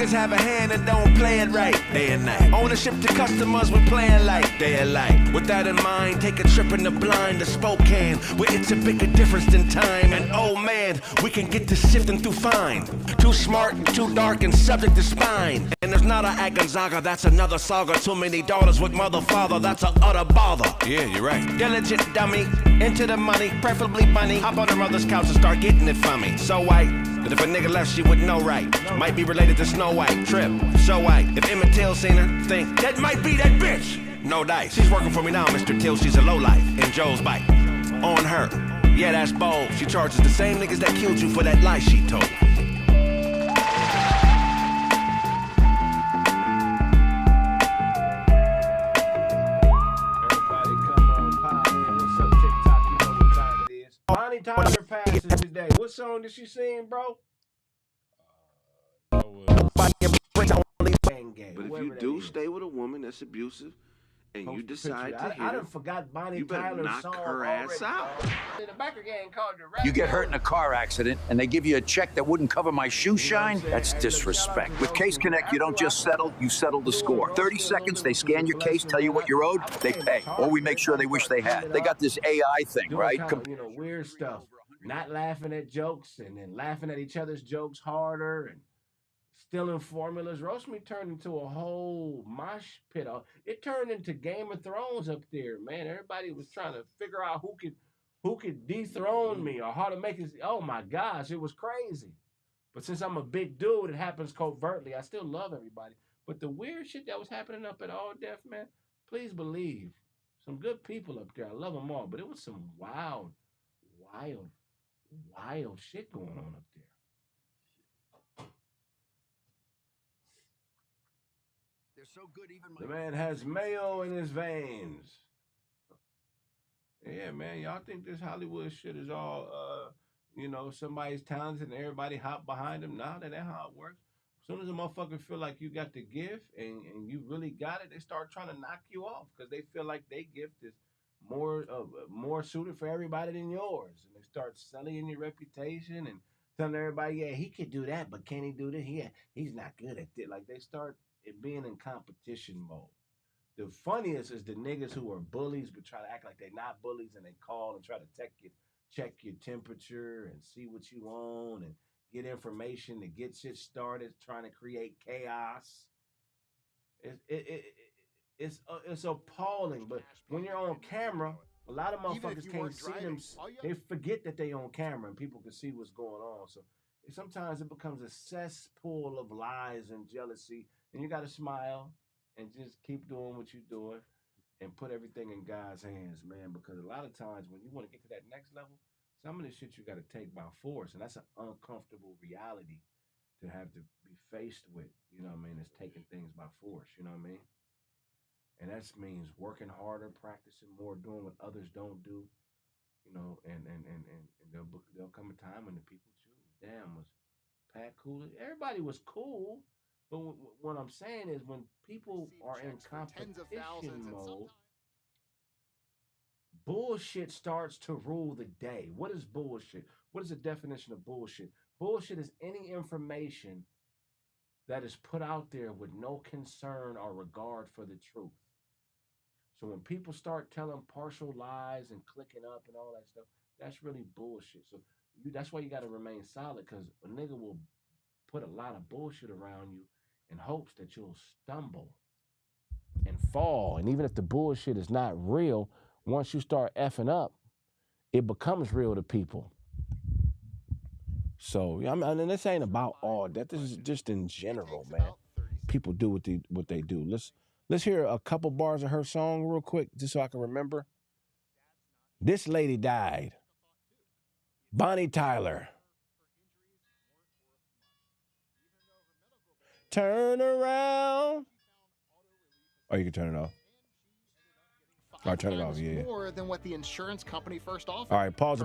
niggas have a hand and don't play it right. Day and night. Ownership to customers, we playing like day and light. With that in mind, take a trip in the blind to Spokane, where it's a bigger difference than time. And oh man, we can get to sifting through fine. Too smart and too dark and subject to spine. And there's not a Gonzaga, that's another saga. Too many daughters with mother, father, that's a utter bother. Yeah, you're right. Diligent dummy, into the money, preferably bunny. Hop on her mother's couch and start getting it from me. So white, that if a nigga left, she would know right. Might be related to Snow White, Trip, so white. If Emmett Till seen her, think, that might be that bitch. No dice. She's working for me now, Mr. Till, she's a lowlife. In Joe's bite, on her. Yeah, that's bold. She charges the same niggas that killed you for that lie she told. Bonnie Tyler passes today. What song did she sing, bro? But if you do stay with a woman that's abusive, and you decide to hit I her, done forgot Bonnie you better Tyler's knock song her ass already, out. bro. The biker gang called You get hurt in a car accident and they give you a check that wouldn't cover my shoe shine? That's Hey, look, disrespect. shout out With to Case those Connect, you don't just settle, you settle the score. 30 seconds, they scan your case, tell you what you're owed, they pay. Or we make sure they wish they had. They got this AI thing, doing right? kind of, weird stuff. Not laughing at jokes and then laughing at each other's jokes harder and stealing formulas. Roast Me turned into a whole mosh pit. It turned into Game of Thrones up there, man. Everybody was trying to figure out who could dethrone me or how to make it. Oh my gosh, it was crazy. But since I'm a big dude, it happens covertly. I still love everybody. But the weird shit that was happening up at All Deaf, man, please believe. Some good people up there. I love them all. But it was some wild shit going on up there. They're so good, even The man has mayo in his veins. Yeah, man. Y'all think this Hollywood shit is all, somebody's talented and everybody hop behind him? Nah, that ain't how it works. As soon as a motherfucker feel like you got the gift and you really got it, they start trying to knock you off because they feel like their gift is more suited for everybody than yours. And they start selling your reputation and telling everybody, yeah, he could do that, but can he do this? He's not good at it. Like they start it being in competition mode. The funniest is the niggas who are bullies but try to act like they're not bullies and they call and try to check your temperature and see what you want and get information to get shit started, trying to create chaos. It's appalling. But when you're on camera, a lot of motherfuckers can't see them. They forget that they on camera and people can see what's going on. So sometimes it becomes a cesspool of lies and jealousy. And you got to smile and just keep doing what you're doing and put everything in God's hands, man. Because a lot of times when you want to get to that next level, some of this shit you got to take by force. And that's an uncomfortable reality to have to be faced with, you know what I mean? It's taking things by force, you know what I mean? And that means working harder, practicing more, doing what others don't do, and there'll come a time when the people choose. Damn, was Pat cool? Everybody was cool. But what I'm saying is when people are in competition mode, bullshit starts to rule the day. What is bullshit? What is the definition of bullshit? Bullshit is any information that is put out there with no concern or regard for the truth. So when people start telling partial lies and clicking up and all that stuff, that's really bullshit. So that's why you got to remain solid, because a nigga will put a lot of bullshit around you in hopes that you'll stumble and fall. And even if the bullshit is not real, once you start effing up, it becomes real to people. So, I mean, this ain't about all that. This is just in general, man. People do what they do. Let's hear a couple bars of her song real quick, just so I can remember. This lady died. Bonnie Tyler. Turn around. Oh, you can turn it off. All right, turn it off. Yeah. More than what the insurance company first offered. All right, pause.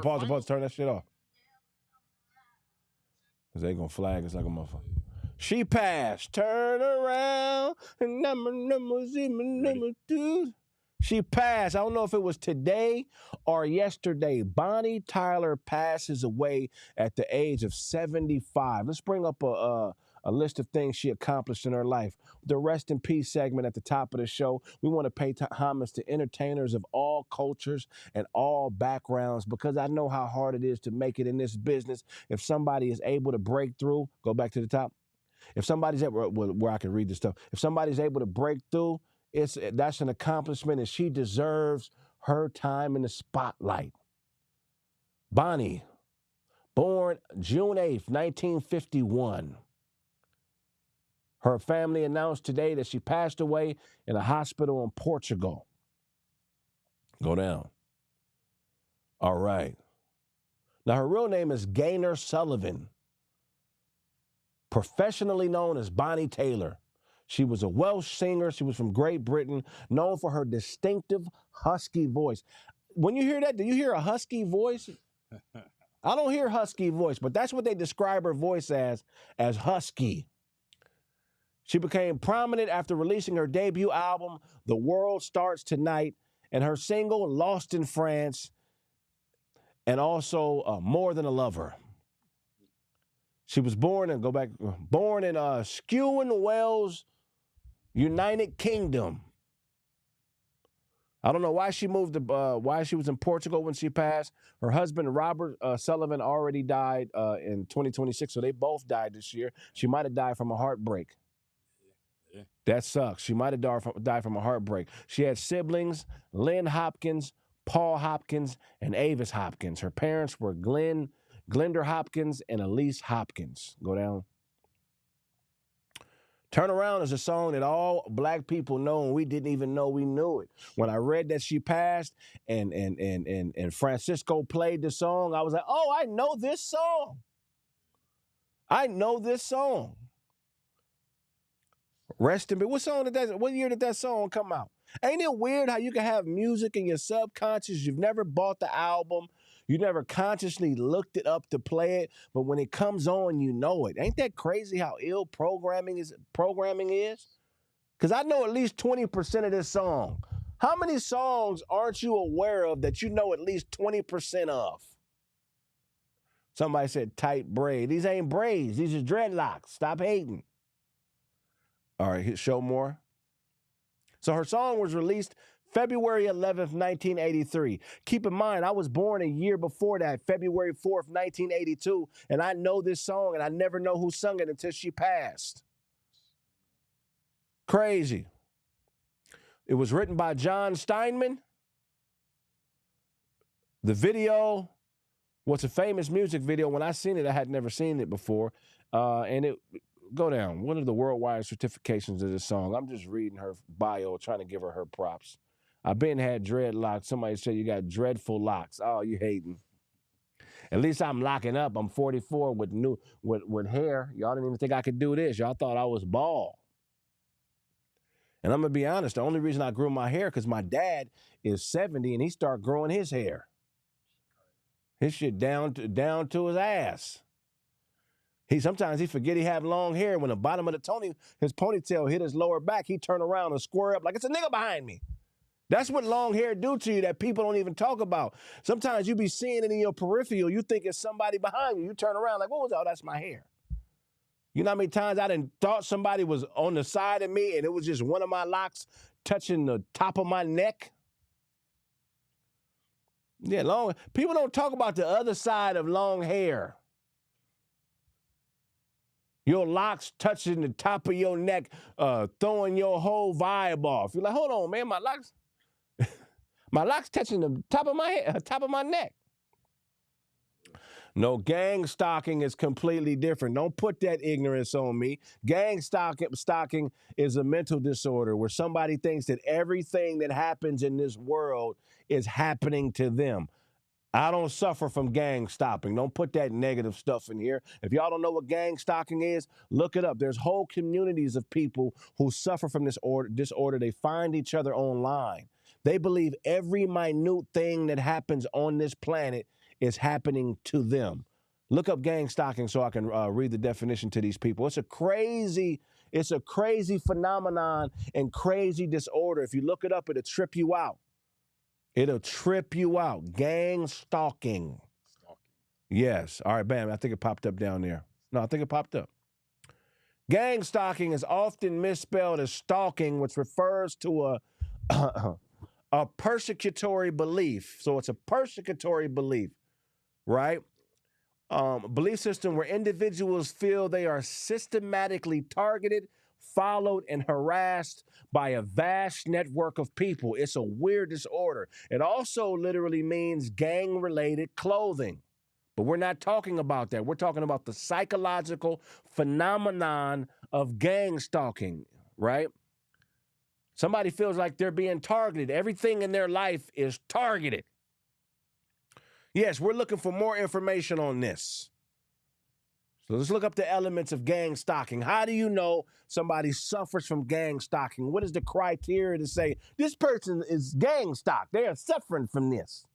Turn that shit off. Because they going to flag us like a motherfucker. She passed. Turn around. Number two. She passed. I don't know if it was today or yesterday. Bonnie Tyler passes away at the age of 75. Let's bring up a a list of things she accomplished in her life. The Rest in Peace segment at the top of the show, we want to pay homage to entertainers of all cultures and all backgrounds, because I know how hard it is to make it in this business. If somebody is able to break through, go back to the top. If somebody's able, where I can read this stuff, if somebody's able to break through, that's an accomplishment, and she deserves her time in the spotlight. Bonnie, born June 8th, 1951. Her family announced today that she passed away in a hospital in Portugal. Go down. All right. Now, her real name is Gaynor Sullivan, professionally known as Bonnie Taylor. She was a Welsh singer. She was from Great Britain, known for her distinctive husky voice. When you hear that, do you hear a husky voice? I don't hear husky voice, but that's what they describe her voice as husky. She became prominent after releasing her debut album, The World Starts Tonight, and her single, Lost in France, and also More Than a Lover. She was born in Skewen, Wales, United Kingdom. I don't know why she moved to, why she was in Portugal when she passed. Her husband, Robert Sullivan, already died in 2026, so they both died this year. She might have died from a heartbreak. Yeah. That sucks. She might have died from a heartbreak. She had siblings, Lynn Hopkins, Paul Hopkins, and Avis Hopkins. Her parents were Glenda Hopkins and Elise Hopkins. Go down. Turn Around is a song that all black people know, and we didn't even know we knew it. When I read that she passed and Francisco played the song, I was like, oh, I know this song. I know this song. Rest in peace. What year did that song come out? Ain't it weird how you can have music in your subconscious? You've never bought the album. You never consciously looked it up to play it, but when it comes on, you know it. Ain't that crazy how ill programming is? Because I know at least 20% of this song. How many songs aren't you aware of that you know at least 20% of? Somebody said tight braid. These ain't braids. These are dreadlocks. Stop hating. All right, show more. So her song was released February 11th, 1983. Keep in mind, I was born a year before that, February 4th, 1982, and I know this song, and I never know who sung it until she passed. Crazy. It was written by John Steinman. The video was a famous music video. When I seen it, I had never seen it before, and it... Go down. What are the worldwide certifications of this song? I'm just reading her bio, trying to give her props. I've been had dreadlocks. Somebody said you got dreadful locks. Oh, you hating. At least I'm locking up. I'm 44 with hair. Y'all didn't even think I could do this. Y'all thought I was bald. And I'm going to be honest, the only reason I grew my hair because my dad is 70 and he started growing his hair. His shit down to his ass. Sometimes he forget he have long hair. When the bottom of his ponytail hit his lower back, he turn around and square up like it's a nigga behind me. That's what long hair do to you that people don't even talk about. Sometimes you be seeing it in your peripheral. You think it's somebody behind you. You turn around like, what was that? Oh, that's my hair. You know how many times I done thought somebody was on the side of me and it was just one of my locks touching the top of my neck? Yeah, people don't talk about the other side of long hair. Your locks touching the top of your neck, throwing your whole vibe off. You're like, hold on, man, my locks touching the top of my head, top of my neck. No, gang stalking is completely different. Don't put that ignorance on me. Gang stalking is a mental disorder where somebody thinks that everything that happens in this world is happening to them. I don't suffer from gang stalking. Don't put that negative stuff in here. If y'all don't know what gang stalking is, look it up. There's whole communities of people who suffer from this disorder. They find each other online. They believe every minute thing that happens on this planet is happening to them. Look up gang stalking so I can read the definition to these people. It's a crazy phenomenon and crazy disorder. If you look it up, it'll trip you out. It'll trip you out. Gang stalking. Yes. All right, bam. I think it popped up down there. No, I think it popped up. Gang stalking is often misspelled as stalking, which refers to a persecutory belief. So it's a persecutory belief, right? Belief system where individuals feel they are systematically targeted, followed, and harassed by a vast network of people. It's a weird disorder. It also literally means gang-related clothing. But we're not talking about that. We're talking about the psychological phenomenon of gang stalking, right? Somebody feels like they're being targeted. Everything in their life is targeted. Yes, we're looking for more information on this. So let's look up the elements of gang stalking. How do you know somebody suffers from gang stalking? What is the criteria to say this person is gang stalked? They are suffering from this.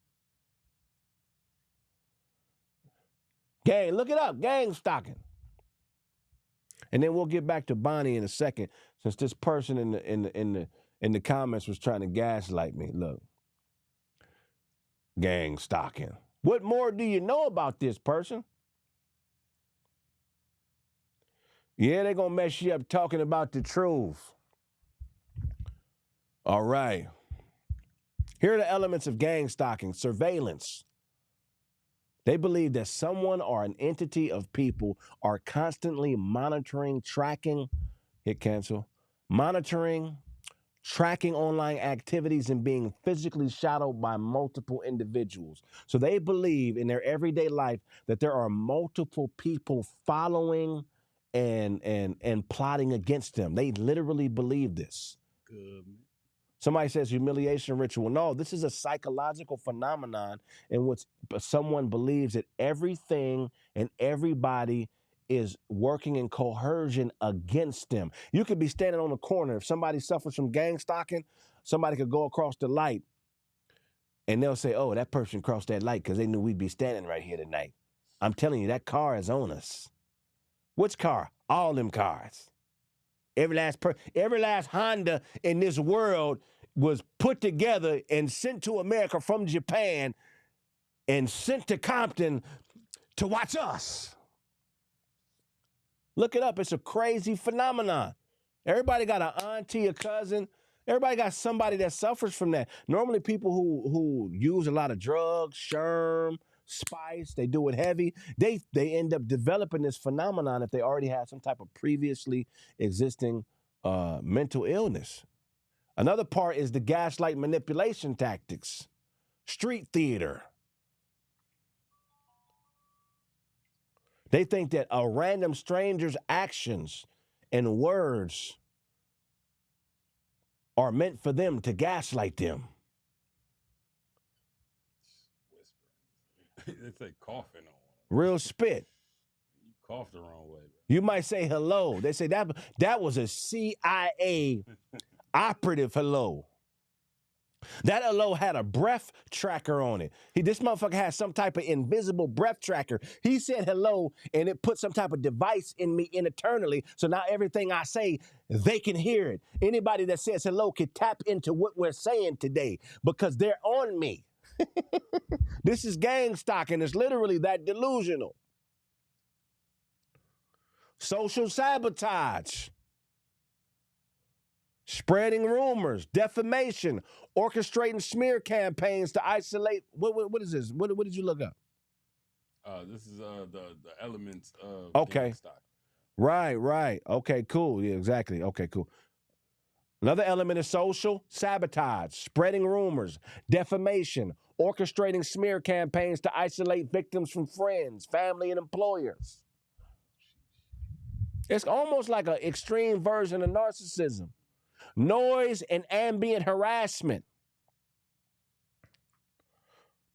Gang, look it up, gang stalking. And then we'll get back to Bonnie in a second, since this person in the comments was trying to gaslight me. Look, gang stalking. What more do you know about this person? Yeah, they're gonna mess you up talking about the truth. All right. Here are the elements of gang stalking. Surveillance. They believe that someone or an entity of people are constantly monitoring, tracking, hit cancel, monitoring, tracking online activities and being physically shadowed by multiple individuals. So they believe in their everyday life that there are multiple people following and plotting against them. They literally believe this. Good. Somebody says humiliation ritual. No, this is a psychological phenomenon in which someone believes that everything and everybody is working in coercion against them. You could be standing on the corner. If somebody suffers from gang stalking, somebody could go across the light and they'll say, oh, that person crossed that light because they knew we'd be standing right here tonight. I'm telling you, that car is on us. Which car? All them cars. Every last Honda in this world was put together and sent to America from Japan and sent to Compton to watch us. Look it up. It's a crazy phenomenon. Everybody got an auntie, a cousin. Everybody got somebody that suffers from that. Normally people who use a lot of drugs, sherm, spice, they do it heavy, they end up developing this phenomenon if they already had some type of previously existing mental illness. Another part is the gaslight manipulation tactics, street theater. They think that a random stranger's actions and words are meant for them to gaslight them. It's like coughing on. Real spit. You coughed the wrong way, bro. You might say hello. They say that was a CIA operative hello. That hello had a breath tracker on it. This motherfucker has some type of invisible breath tracker. He said hello, and it put some type of device in me internally. So now everything I say, they can hear it. Anybody that says hello can tap into what we're saying today because they're on me. This is gang stalking. It's literally that delusional. Social sabotage. Spreading rumors, defamation, orchestrating smear campaigns to isolate. What is this? What did you look up? This is the elements of Okay. gang stalking. Right. Okay, cool. Yeah, exactly. Okay, cool. Another element is social sabotage, spreading rumors, defamation, orchestrating smear campaigns to isolate victims from friends, family, and employers. It's almost like an extreme version of narcissism. Noise and ambient harassment.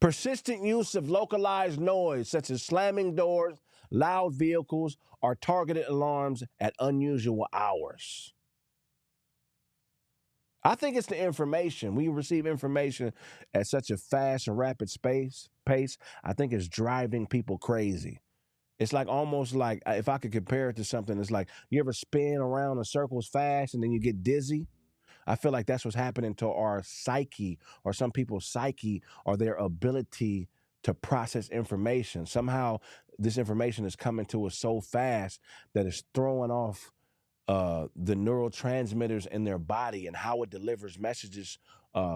Persistent use of localized noise, such as slamming doors, loud vehicles, or targeted alarms at unusual hours. I think it's the information. We receive information at such a fast and rapid pace. I think it's driving people crazy. It's like almost like, if I could compare it to something, it's like you ever spin around in circles fast and then you get dizzy? I feel like that's what's happening to our psyche, or some people's psyche, or their ability to process information. Somehow this information is coming to us so fast that it's throwing off the neurotransmitters in their body and how it delivers messages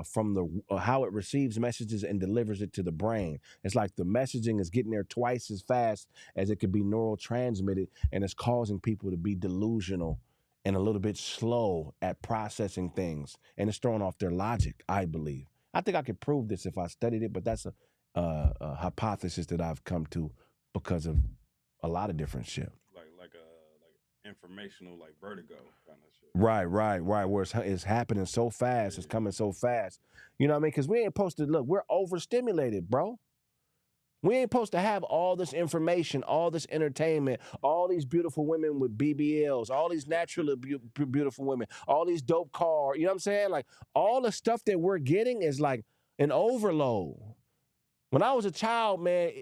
from the how it receives messages and delivers it to the brain. It's like the messaging is getting there twice as fast as it could be neurotransmitted, and it's causing people to be delusional and a little bit slow at processing things, and it's throwing off their logic, I believe. I think I could prove this if I studied it, but that's a hypothesis that I've come to because of a lot of different shit. Like informational, like vertigo kind of shit. Right. Where it's happening so fast, it's coming so fast. You know what I mean? Because we ain't supposed to look. We're overstimulated, bro. We ain't supposed to have all this information, all this entertainment, all these beautiful women with BBLs, all these naturally beautiful women, all these dope cars. You know what I'm saying? Like all the stuff that we're getting is like an overload. When I was a child, man,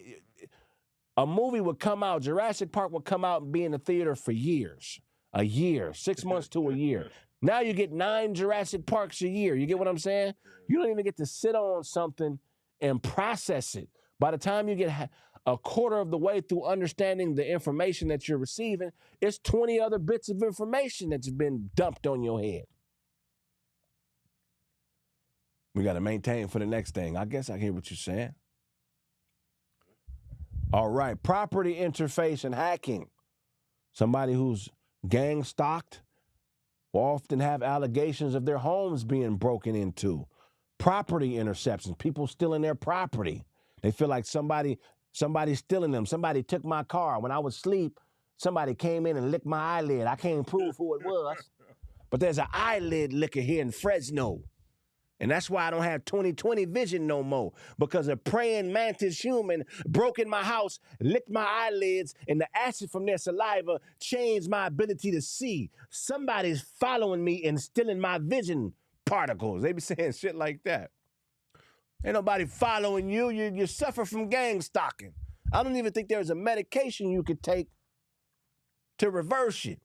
a movie would come out, Jurassic Park would come out and be in the theater for years. A year, 6 months to a year. Now you get 9 Jurassic Parks a year. You get what I'm saying? You don't even get to sit on something and process it. By the time you get a quarter of the way through understanding the information that you're receiving, it's 20 other bits of information that's been dumped on your head. We got to maintain for the next thing. I guess I hear what you're saying. All right, property interface and hacking. Somebody who's gang stalked will often have allegations of their homes being broken into. Property interceptions, people stealing their property. They feel like somebody's stealing them. Somebody took my car. When I was asleep, somebody came in and licked my eyelid. I can't prove who it was, but there's an eyelid licker here in Fresno. And that's why I don't have 20/20 vision no more, because a praying mantis human broke in my house, licked my eyelids, and the acid from their saliva changed my ability to see. Somebody's following me and stealing my vision particles. They be saying shit like that. Ain't nobody following you. You suffer from gang stalking. I don't even think there's a medication you could take to reverse it.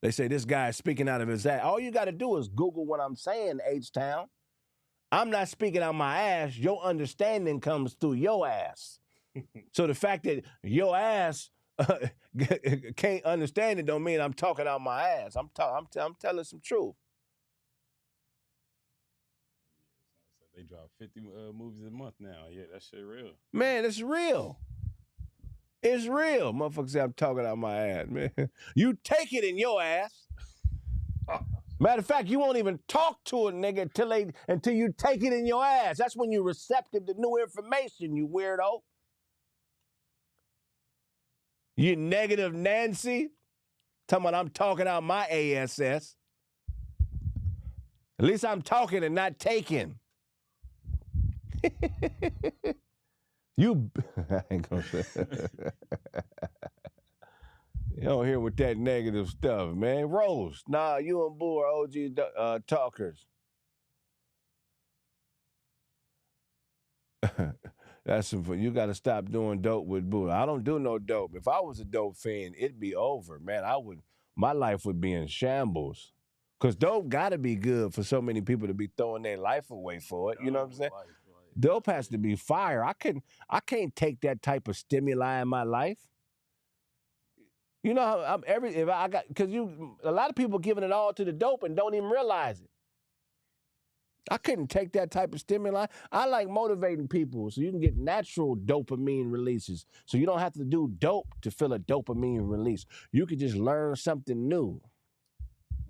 They say this guy is speaking out of his ass. All you got to do is Google what I'm saying, H-Town. I'm not speaking out my ass. Your understanding comes through your ass. So the fact that your ass can't understand it don't mean I'm talking out my ass. I'm telling some truth. They drop 50 movies a month now. Yeah, that shit real. Man, it's real. It's real. Motherfuckers say I'm talking out my ass, man. You take it in your ass. Matter of fact, you won't even talk to a nigga until you take it in your ass. That's when you're receptive to new information, you weirdo. You negative Nancy. Talking about I'm talking out my ass. At least I'm talking and not taking. You, I ain't gonna say. You don't hear with that negative stuff, man. Rose, nah, you and Boo are OG talkers. That's some fun. You got to stop doing dope with Boo. I don't do no dope. If I was a dope fiend, it'd be over, man. My life would be in shambles. Cause dope got to be good for so many people to be throwing their life away for it. You know what I'm saying? Dope has to be fire. I can't take that type of stimuli in my life. You know how a lot of people giving it all to the dope and don't even realize it. I couldn't take that type of stimuli. I like motivating people so you can get natural dopamine releases. So you don't have to do dope to feel a dopamine release. You could just learn something new.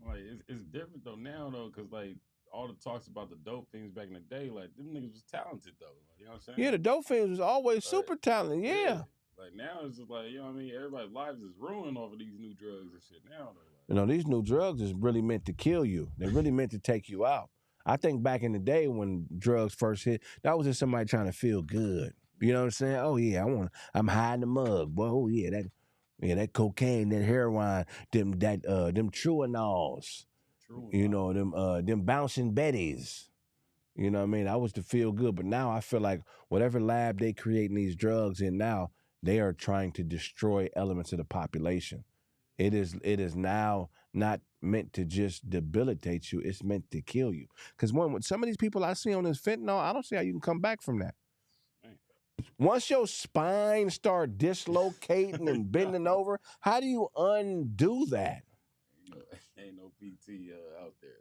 Like it's different though now though, cause like all the talks about the dope things back in the day, like them niggas was talented though. Like, you know what I'm saying? Yeah, the dope fiends was always super talented. Yeah. Like now it's just like, you know what I mean? Everybody's lives is ruined off of these new drugs and shit now though. Like, you know, these new drugs is really meant to kill you. They're really meant to take you out. I think back in the day when drugs first hit, that was just somebody trying to feel good. You know what I'm saying? Oh yeah, I'm high in the mug. Boy, oh yeah, that cocaine, that heroin, them Truanols. You know, them bouncing Bettys. You know what I mean? I was to feel good, but now I feel like whatever lab they creating these drugs in now, they are trying to destroy elements of the population. It is now not meant to just debilitate you. It's meant to kill you. Because when some of these people I see on this fentanyl, I don't see how you can come back from that. once your spine start dislocating and bending over, how do you undo that? Ain't no PT out there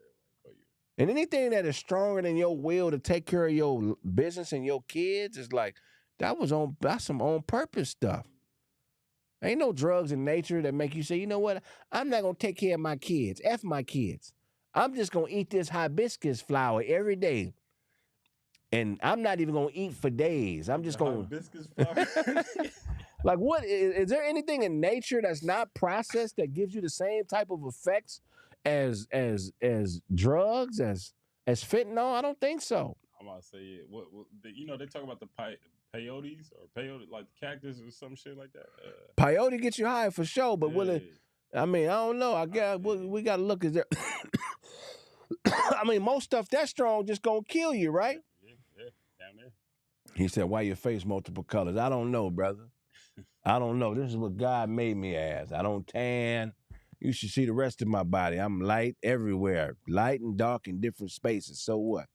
for you. And anything that is stronger than your will to take care of your business and your kids is like, that's some on purpose stuff. Ain't no drugs in nature that make you say, you know what, I'm not gonna take care of my kids. F my kids. I'm just gonna eat this hibiscus flower every day. And I'm not even gonna eat for days. I'm just gonna hibiscus flower. like, what is there anything in nature that's not processed that gives you the same type of effects as drugs, as fentanyl? I don't think so. I'm about to say it. They talk about the peyotes or peyote, like cactus or some shit like that. Peyote gets you high for sure, but will it? I mean, I don't know. I guess we got to look. Is there? I mean, most stuff that strong just gonna kill you, right? Yeah, down there. He said, "Why your face multiple colors?" I don't know, brother. I don't know. This is what God made me as. I don't tan. You should see the rest of my body. I'm light everywhere, light and dark in different spaces. So what?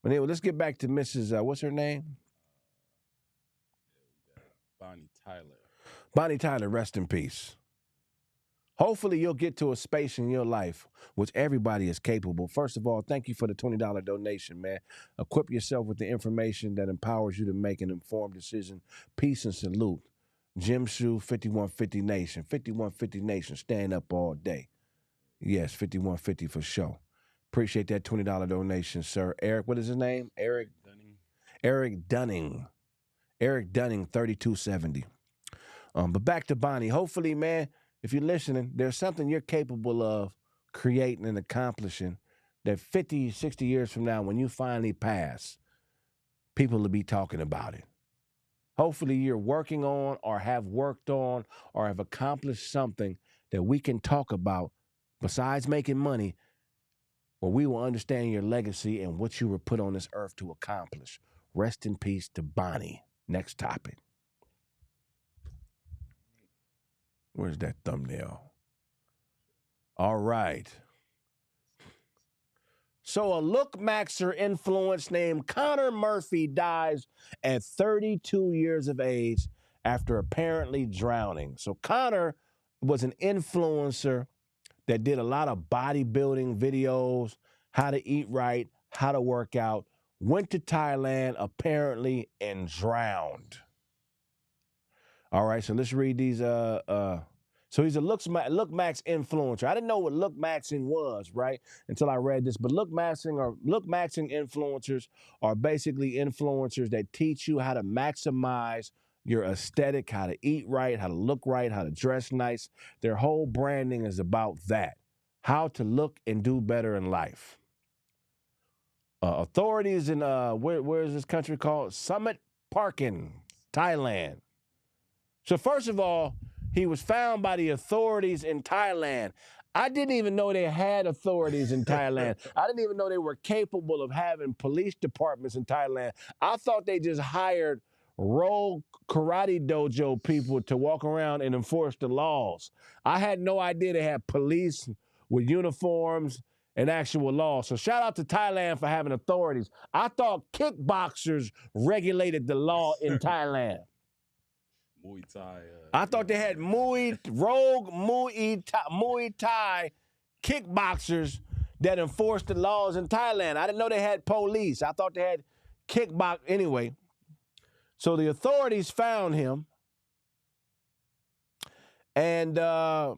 But anyway, let's get back to Mrs. What's her name? Bonnie Tyler. Bonnie Tyler, rest in peace. Hopefully you'll get to a space in your life which everybody is capable. First of all, thank you for the $20 donation, man. Equip yourself with the information that empowers you to make an informed decision. Peace and salute. Jim Shoe, 5150 Nation. 5150 Nation, stand up all day. Yes, 5150 for sure. Appreciate that $20 donation, sir. Eric, what is his name? Eric Dunning. Eric Dunning. Eric Dunning, 3270. But back to Bonnie. Hopefully, man, if you're listening, there's something you're capable of creating and accomplishing that 50, 60 years from now, when you finally pass, people will be talking about it. Hopefully you're working on or have worked on or have accomplished something that we can talk about besides making money, where we will understand your legacy and what you were put on this earth to accomplish. Rest in peace to Bonnie. Next topic. Where's that thumbnail? All right. So a Look Maxer influence named Connor Murphy dies at 32 years of age after apparently drowning. So Connor was an influencer that did a lot of bodybuilding videos, how to eat right, how to work out, went to Thailand apparently and drowned. All right, so let's read these. So he's a Look Max influencer. I didn't know what Look Maxing was, right, until I read this. But Look Maxing influencers are basically influencers that teach you how to maximize your aesthetic, how to eat right, how to look right, how to dress nice. Their whole branding is about that, how to look and do better in life. Authorities in, where is this country called? Summit Parkin, Thailand. So first of all, he was found by the authorities in Thailand. I didn't even know they had authorities in Thailand. I didn't even know they were capable of having police departments in Thailand. I thought they just hired rogue karate dojo people to walk around and enforce the laws. I had no idea they had police with uniforms and actual laws. So shout out to Thailand for having authorities. I thought kickboxers regulated the law in Thailand. Muay Thai. I thought they had Muay Thai kickboxers that enforced the laws in Thailand. I didn't know they had police. I thought they had kickbox. Anyway, so the authorities found him, and a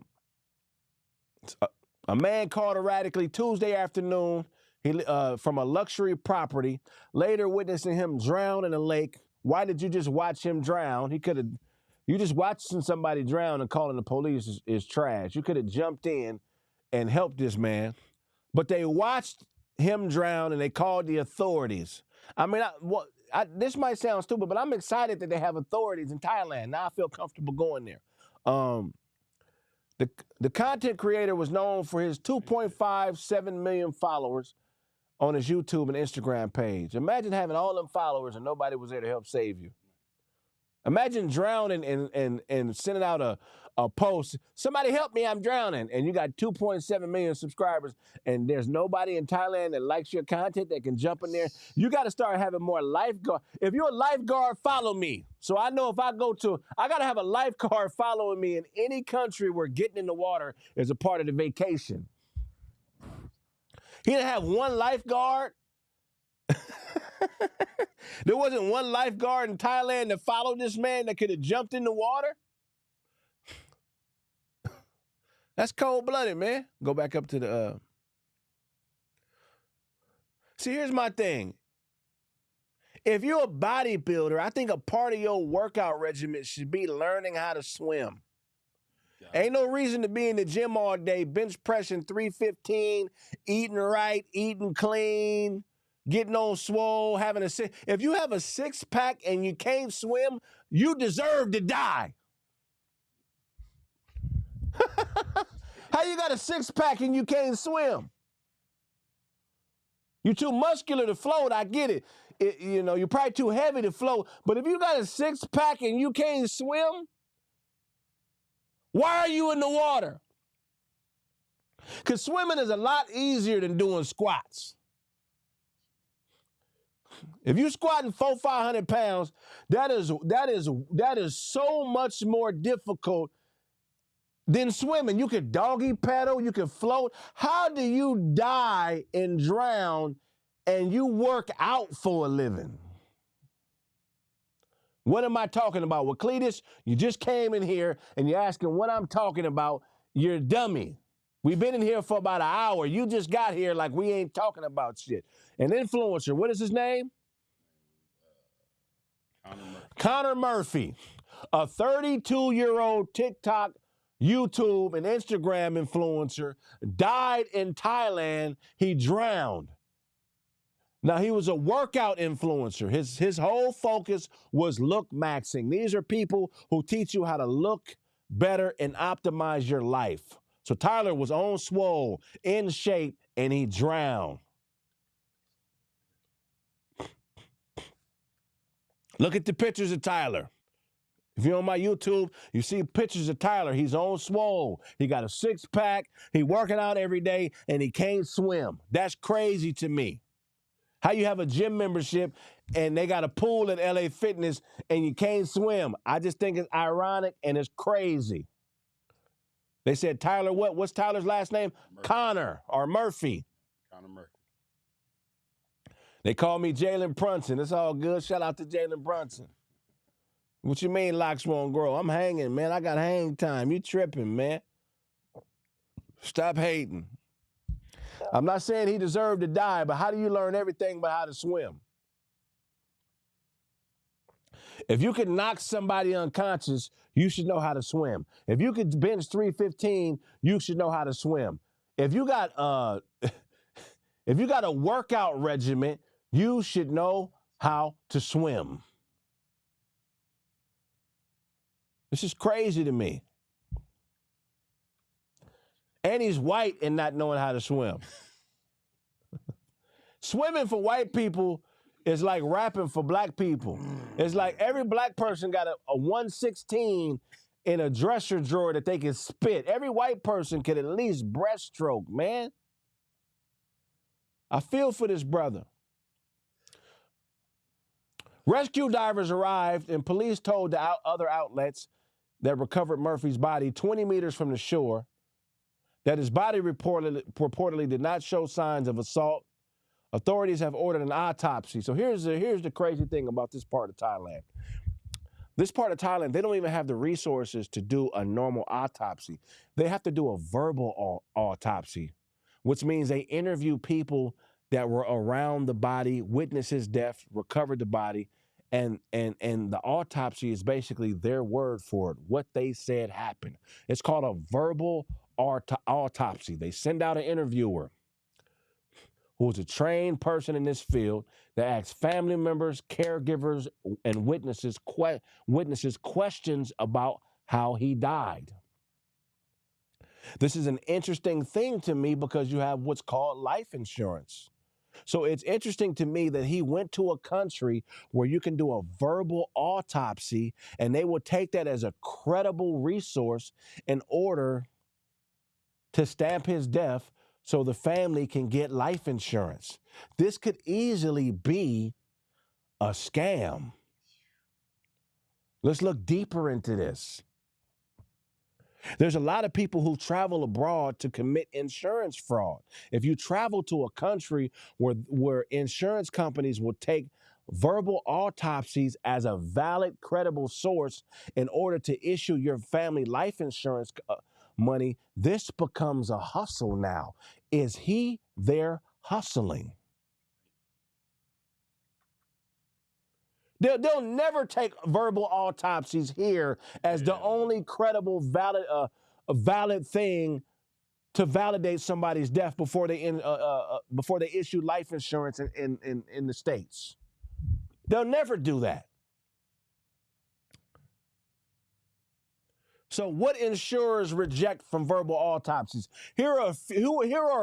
man called erratically Tuesday afternoon from a luxury property, later witnessing him drown in a lake. Why did you just watch him drown? You just watching somebody drown and calling the police is trash. You could have jumped in and helped this man. But they watched him drown and they called the authorities. I mean, this might sound stupid, but I'm excited that they have authorities in Thailand. Now I feel comfortable going there. The content creator was known for his 2.57 million followers on his YouTube and Instagram page. Imagine having all them followers and nobody was there to help save you. Imagine drowning and sending out a post, somebody help me, I'm drowning. And you got 2.7 million subscribers and there's nobody in Thailand that likes your content that can jump in there. You got to start having more lifeguard. If you're a lifeguard, follow me. So I know if I got to have a lifeguard following me in any country where getting in the water is a part of the vacation. He didn't have one lifeguard. There wasn't one lifeguard in Thailand that followed this man that could have jumped in the water. That's cold-blooded, man. Go back up to the... See, here's my thing. If you're a bodybuilder, I think a part of your workout regimen should be learning how to swim. Ain't no reason to be in the gym all day, bench pressing 315, eating right, eating clean, getting on swole, having a six. If you have a six-pack and you can't swim, you deserve to die. How you got a six-pack and you can't swim? You're too muscular to float, I get it. You're probably too heavy to float. But if you got a six-pack and you can't swim, why are you in the water? Because swimming is a lot easier than doing squats. If you're squatting 400-500 pounds, that is so much more difficult than swimming. You can doggy paddle, you can float. How do you die and drown and you work out for a living? What am I talking about? Well, Cletus, you just came in here and you're asking what I'm talking about. You're a dummy. We've been in here for about an hour. You just got here like we ain't talking about shit. An influencer, what is his name? Connor Murphy, a 32-year-old TikTok, YouTube, and Instagram influencer, died in Thailand. He drowned. Now, he was a workout influencer. His whole focus was look maxing. These are people who teach you how to look better and optimize your life. So Tyler was on swole, in shape, and he drowned. Look at the pictures of Tyler. If you're on my YouTube, you see pictures of Tyler. He's on swole. He got a six-pack. He working out every day, and he can't swim. That's crazy to me. How you have a gym membership, and they got a pool at LA Fitness, and you can't swim. I just think it's ironic, and it's crazy. They said, Tyler what? What's Tyler's last name? Murphy. Connor or Murphy. Connor Murphy. They call me Jalen Brunson. It's all good. Shout out to Jalen Brunson. What you mean locks won't grow? I'm hanging, man. I got hang time. You tripping, man. Stop hating. I'm not saying he deserved to die, but how do you learn everything about how to swim? If you can knock somebody unconscious, you should know how to swim. If you could bench 315, you should know how to swim. If you got a workout regimen, you should know how to swim. This is crazy to me. And he's white and not knowing how to swim. Swimming for white people is like rapping for black people. It's like every black person got a 116 in a dresser drawer that they can spit. Every white person could at least breaststroke, man. I feel for this brother. Rescue divers arrived and police told the other outlets that recovered Murphy's body 20 meters from the shore that his body reportedly did not show signs of assault. Authorities have ordered an autopsy. So here's the crazy thing about this part of Thailand. This part of Thailand, they don't even have the resources to do a normal autopsy. They have to do a verbal autopsy, which means they interview people that were around the body, witnessed his death, recovered the body, and the autopsy is basically their word for it, what they said happened. It's called a verbal autopsy. They send out an interviewer who is a trained person in this field that asks family members, caregivers, and witnesses questions about how he died. This is an interesting thing to me because you have what's called life insurance. So it's interesting to me that he went to a country where you can do a verbal autopsy and they will take that as a credible resource in order to stamp his death so the family can get life insurance. This could easily be a scam. Let's look deeper into this. There's a lot of people who travel abroad to commit insurance fraud. If you travel to a country where insurance companies will take verbal autopsies as a valid, credible source in order to issue your family life insurance money, this becomes a hustle now. Is he there hustling? They'll never take verbal autopsies here as the only credible, valid thing to validate somebody's death before they issue life insurance in the States. They'll never do that. So what insurers reject from verbal autopsies? Here are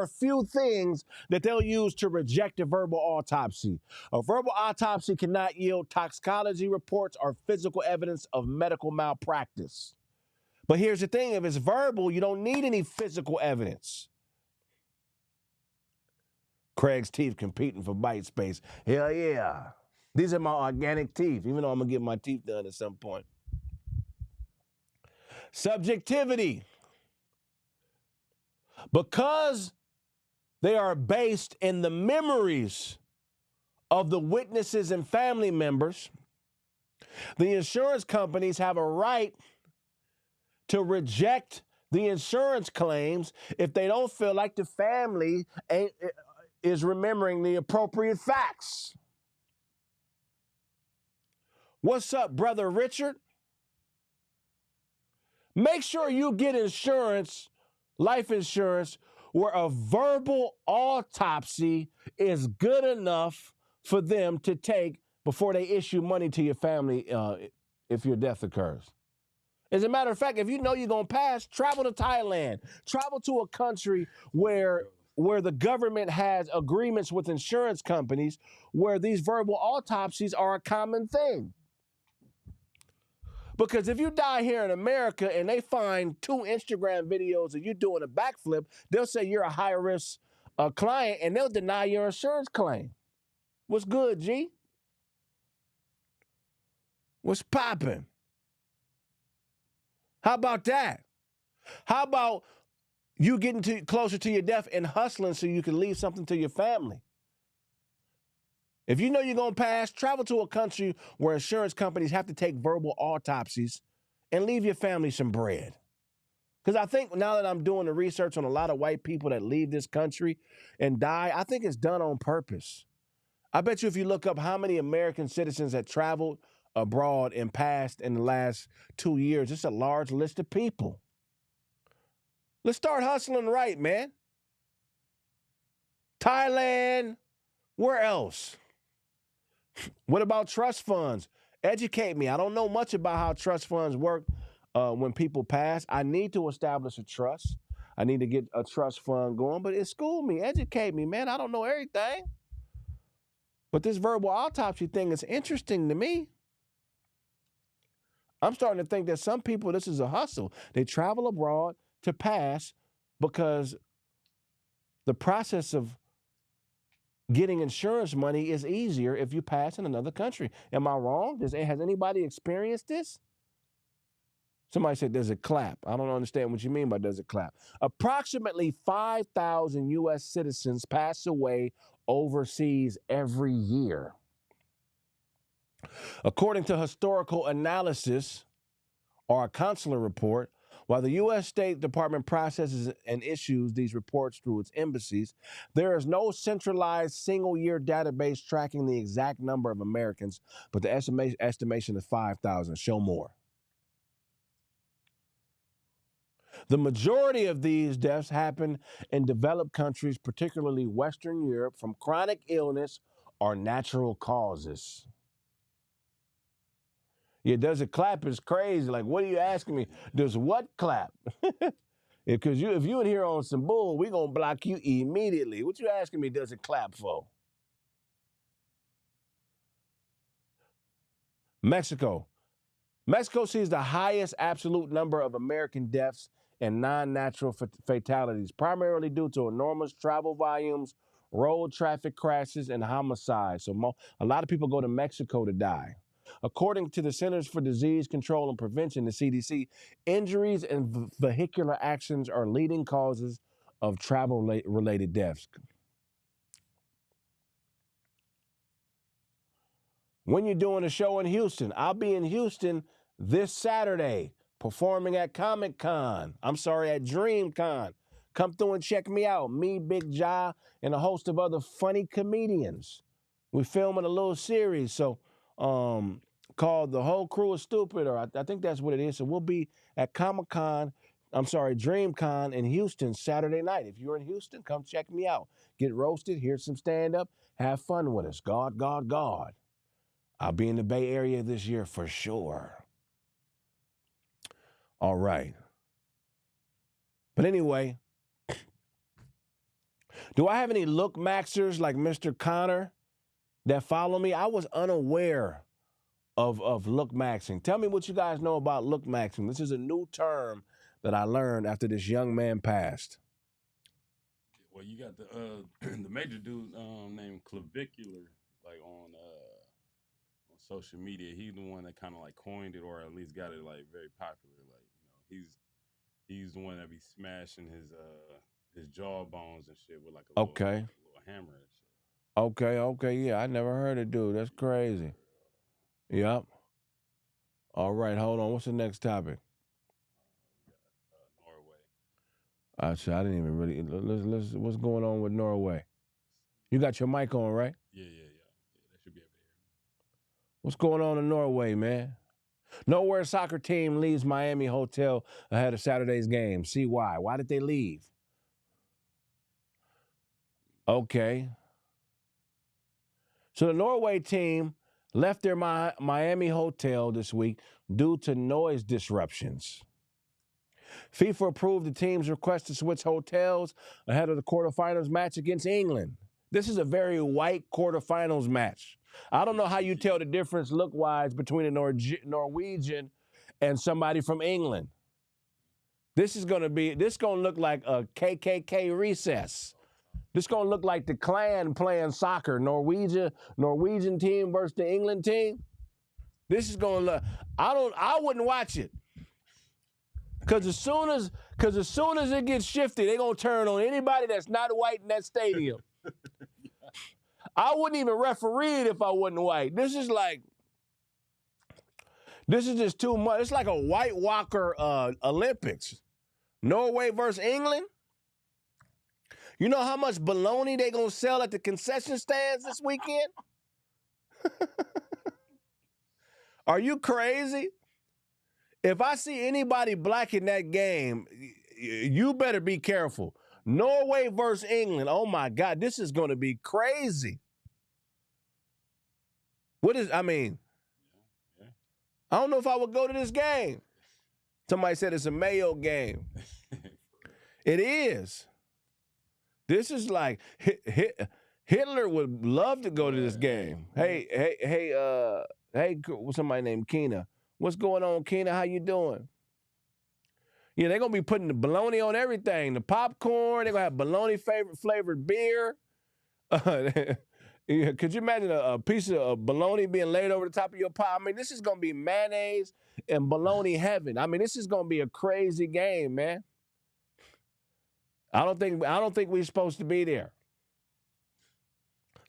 a few things that they'll use to reject a verbal autopsy. A verbal autopsy cannot yield toxicology reports or physical evidence of medical malpractice. But here's the thing, if it's verbal, you don't need any physical evidence. Craig's teeth competing for bite space. Hell yeah. These are my organic teeth, even though I'm going to get my teeth done at some point. Subjectivity. Because they are based in the memories of the witnesses and family members, the insurance companies have a right to reject the insurance claims if they don't feel like the family is remembering the appropriate facts. What's up, Brother Richard? Make sure you get insurance, life insurance, where a verbal autopsy is good enough for them to take before they issue money to your family if your death occurs. As a matter of fact, if you know you're going to pass, travel to Thailand. Travel to a country where the government has agreements with insurance companies where these verbal autopsies are a common thing. Because if you die here in America and they find 2 Instagram videos of you doing a backflip, they'll say you're a high-risk client and they'll deny your insurance claim. What's good, G? What's popping? How about that? How about you getting closer to your death and hustling so you can leave something to your family? If you know you're going to pass, travel to a country where insurance companies have to take verbal autopsies and leave your family some bread. Because I think now that I'm doing the research on a lot of white people that leave this country and die, I think it's done on purpose. I bet you if you look up how many American citizens that traveled abroad and passed in the last 2 years, it's a large list of people. Let's start hustling right, man. Thailand, where else? What about trust funds? Educate me. I don't know much about how trust funds work when people pass. I need to establish a trust. I need to get a trust fund going, but school me, educate me, man. I don't know everything. But this verbal autopsy thing is interesting to me. I'm starting to think that some people, this is a hustle. They travel abroad to pass because the process of getting insurance money is easier if you pass in another country. Am I wrong? Has anybody experienced this? Somebody said, does it clap? I don't understand what you mean by does it clap. Approximately 5,000 U.S. citizens pass away overseas every year. According to historical analysis or a consular report, while the U.S. State Department processes and issues these reports through its embassies, there is no centralized single-year database tracking the exact number of Americans, but the estimation is 5,000. Show more. The majority of these deaths happen in developed countries, particularly Western Europe, from chronic illness or natural causes. Yeah, does it clap is crazy. Like, what are you asking me? Does what clap? Because if you in here on some bull, we going to block you immediately. What you asking me does it clap for? Mexico. Mexico sees the highest absolute number of American deaths and non-natural fatalities, primarily due to enormous travel volumes, road traffic crashes, and homicides. So a lot of people go to Mexico to die. According to the Centers for Disease Control and Prevention, the CDC, injuries and vehicular accidents are leading causes of travel-related deaths. When you're doing a show in Houston, I'll be in Houston this Saturday performing at at DreamCon. Come through and check me out. Me, Big Ja, and a host of other funny comedians. We're filming a little series called The Whole Crew is Stupid, or I think that's what it is. So we'll be at DreamCon in Houston Saturday night. If you're in Houston, come check me out. Get roasted, hear some stand-up, have fun with us. God, God, God. I'll be in the Bay Area this year for sure. All right. But anyway, do I have any look maxers like Mr. Connor that follow me? I was unaware of look maxing. Tell me what you guys know about look maxing. This is a new term that I learned after this young man passed. Well, you got the the major dude named Clavicular, like on social media. He's the one that kind of like coined it, or at least got it like very popular. Like, you know, he's the one that be smashing his jawbones and shit with like a little hammer and shit. Okay, yeah, I never heard it, dude. That's crazy. Yep. All right, hold on. What's the next topic? Norway. I didn't even really. Let's. What's going on with Norway? You got your mic on, right? Yeah. They should be able to hear me. What's going on in Norway, man? Norway soccer team leaves Miami hotel ahead of Saturday's game. See why? Why did they leave? Okay. So the Norway team left their Miami hotel this week due to noise disruptions. FIFA approved the team's request to switch hotels ahead of the quarterfinals match against England. This is a very white quarterfinals match. I don't know how you tell the difference look-wise between a Norwegian and somebody from England. This is going to look like a KKK recess. This is going to look like the Klan playing soccer, Norwegian team versus the England team. This is going to look, I wouldn't watch it. Because as soon as it gets shifty, they're going to turn on anybody that's not white in that stadium. I wouldn't even referee it if I wasn't white. This is just too much. It's like a White Walker Olympics. Norway versus England. You know how much bologna they gonna sell at the concession stands this weekend? Are you crazy? If I see anybody black in that game, you better be careful. Norway versus England. Oh my God, this is gonna be crazy. I don't know if I would go to this game. Somebody said it's a Mayo game. It is. This is like Hitler would love to go to this game. Hey, somebody named Keena. What's going on, Keena? How you doing? Yeah, they're going to be putting the bologna on everything. The popcorn, they're going to have bologna flavored beer. Could you imagine a piece of bologna being laid over the top of your pot? I mean, this is going to be mayonnaise and bologna heaven. I mean, this is going to be a crazy game, man. I don't think we're supposed to be there.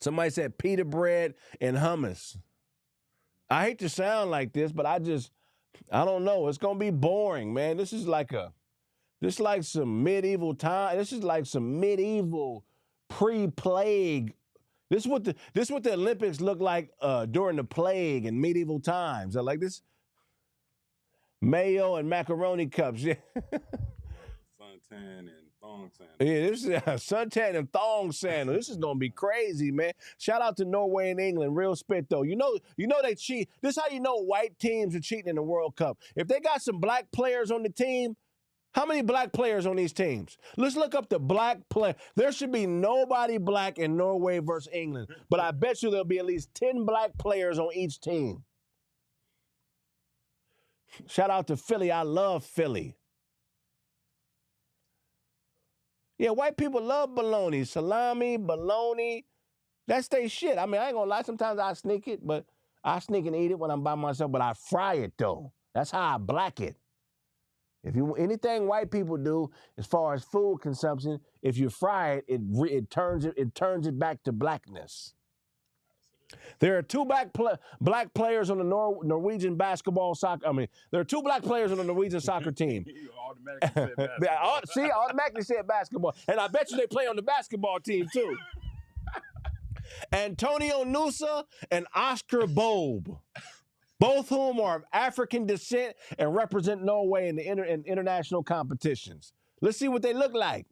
Somebody said pita bread and hummus. I hate to sound like this, but I don't know. It's gonna be boring, man. This is like some medieval time. This is like some medieval pre-plague. This is what the Olympics look like during the plague and medieval times. I like this. Mayo and macaroni cups. Yeah. Suntan and thong sandals. Yeah, this is suntan and thong sandals. This is gonna be crazy, man. Shout out to Norway and England. Real spit though. You know they cheat. This is how you know white teams are cheating in the World Cup. If they got some black players on the team, how many black players on these teams? Let's look up the black play. There should be nobody black in Norway versus England, but I bet you there'll be at least 10 black players on each team. Shout out to Philly. I love Philly. Yeah, white people love bologna. Salami, bologna. That's their shit. I mean, I ain't gonna lie. Sometimes I sneak it, but I sneak and eat it when I'm by myself, but I fry it though. That's how I black it. If you anything white people do as far as food consumption, if you fry it, it turns it back to blackness. There are two black players on the Norwegian basketball soccer. I mean, there are two black players on the Norwegian soccer team. You automatically said basketball. See, I automatically said basketball, and I bet you they play on the basketball team too. Antonio Nusa and Oscar Bob, both whom are of African descent and represent Norway in the international competitions. Let's see what they look like.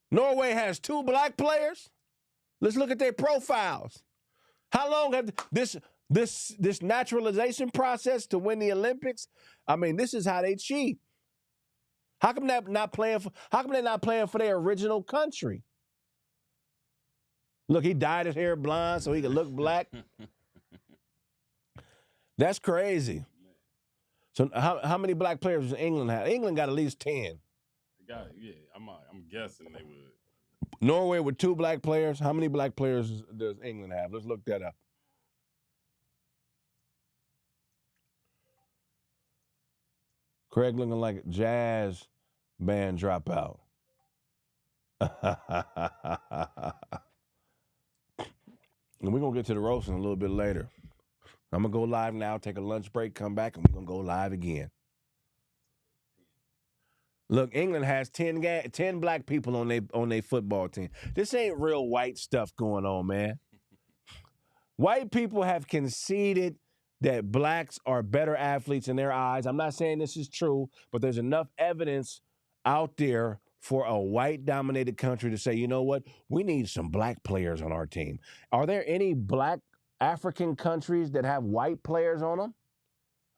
Norway has two black players. Let's look at their profiles. How long have this naturalization process to win the Olympics? I mean, this is how they cheat. How come they're not playing for their original country? Look, he dyed his hair blonde so he could look black. That's crazy. So how many black players does England have? England got at least 10. Yeah, I'm guessing they would. Norway with 2 black players. How many black players does England have? Let's look that up. Craig looking like a jazz band dropout. And we're going to get to the roasting a little bit later. I'm going to go live now, take a lunch break, come back, and we're going to go live again. Look, England has 10 black people on their football team. This ain't real white stuff going on, man. White people have conceded that blacks are better athletes in their eyes. I'm not saying this is true, but there's enough evidence out there for a white-dominated country to say, you know what, we need some black players on our team. Are there any black African countries that have white players on them?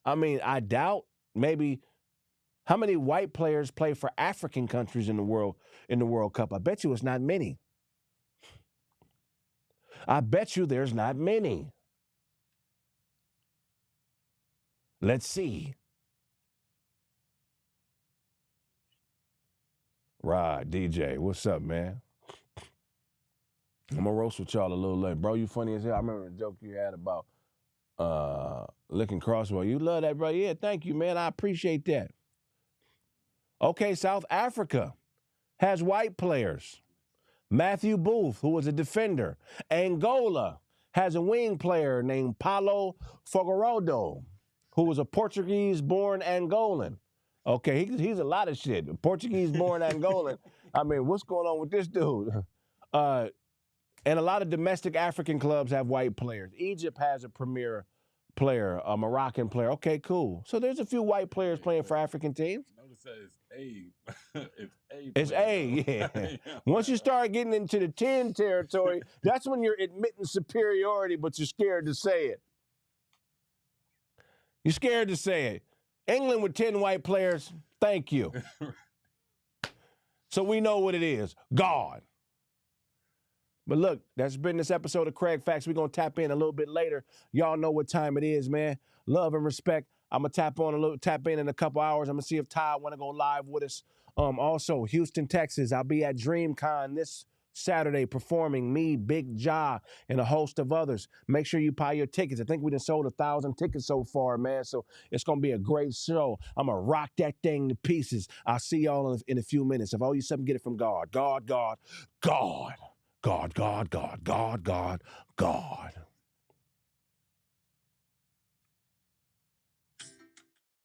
I mean, I doubt. Maybe. How many white players play for African countries in the World Cup? I bet you it's not many. I bet you there's not many. Let's see. Rod, DJ, what's up, man? I'm going to roast with y'all a little later. Bro, you funny as hell. I remember the joke you had about licking crossbow. You love that, bro? Yeah, thank you, man. I appreciate that. Okay, South Africa has white players. Matthew Booth, who was a defender. Angola has a wing player named Paulo Fogarodo, who was a Portuguese-born Angolan. Okay, he's a lot of shit. Portuguese-born Angolan. I mean, what's going on with this dude? And a lot of domestic African clubs have white players. Egypt has a premier player, a Moroccan player. Okay, cool. So there's a few white players playing for African teams. Notice that it's A. It's A, yeah. Once you start getting into the 10 territory, that's when you're admitting superiority, but you're scared to say it. You're scared to say it. England with 10 white players, thank you. So we know what it is. God. But look, that's been this episode of Craig Facts. We're going to tap in a little bit later. Y'all know what time it is, man. Love and respect. I'm going to tap in a couple hours. I'm going to see if Ty want to go live with us. Also, Houston, Texas. I'll be at DreamCon this Saturday performing, me, Big Ja, and a host of others. Make sure you buy your tickets. I think we done sold 1,000 tickets so far, man. So it's going to be a great show. I'm going to rock that thing to pieces. I'll see y'all in a few minutes. If I owe you something, get it from God. God, God, God. God, God, God, God, God, God.